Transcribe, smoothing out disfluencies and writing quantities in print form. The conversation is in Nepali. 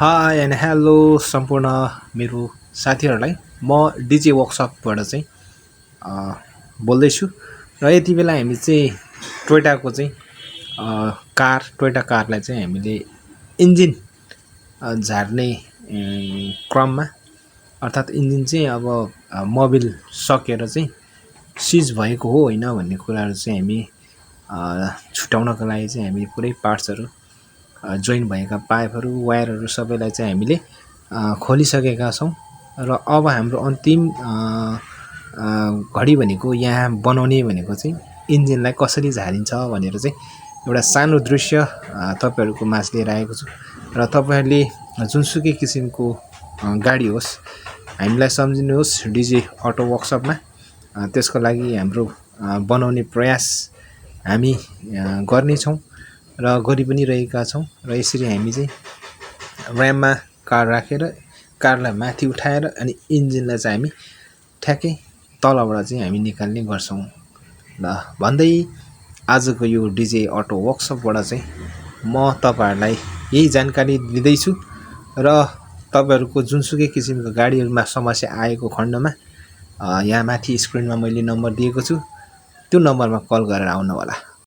हाई एन्ड हेलो सम्पूर्ण मेरो साथीहरूलाई म डिजे वर्कसपबाट चाहिँ बोल्दैछु र यति बेला हामी चाहिँ टोयोटाको चाहिँ टोयोटा कारलाई चाहिँ हामीले इन्जिन झार्ने क्रममा अर्थात् इन्जिन चाहिँ अब मोबिल सकेर चाहिँ सिज भएको हो होइन भन्ने कुराहरू चाहिँ हामी छुट्याउनको लागि चाहिँ हामी पुरै पार्ट्सहरू जोइन भएका पाइपहरू वायरहरू सबैलाई चाहिँ हामीले खोलिसकेका छौँ र अब हाम्रो अन्तिम घडी भनेको यहाँ बनाउने भनेको चाहिँ इन्जिनलाई कसरी झारिन्छ भनेर चाहिँ एउटा सानो दृश्य तपाईँहरूको माझ लिएर आएको छु र तपाईँहरूले जुनसुकै किसिमको गाडी होस् हामीलाई सम्झिनुहोस् डिजे अटो वर्कसपमा त्यसको लागि हाम्रो बनाउने प्रयास हामी गर्नेछौँ र गरि पनि रहेका छौँ र यसरी हामी चाहिँ ऱ्याममा कार राखेर कारलाई माथि उठाएर अनि इन्जिनलाई चाहिँ हामी ठ्याक्कै तलबाट चाहिँ हामी निकाल्ने गर्छौँ ल भन्दै आजको यो डिजे अटो वर्कसपबाट चाहिँ म तपाईँहरूलाई यही जानकारी दिँदैछु र तपाईँहरूको जुनसुकै किसिमको गाडीहरूमा समस्या आएको खण्डमा यहाँ माथि स्क्रिनमा मैले नम्बर दिएको छु त्यो नम्बरमा कल गरेर आउनु होला।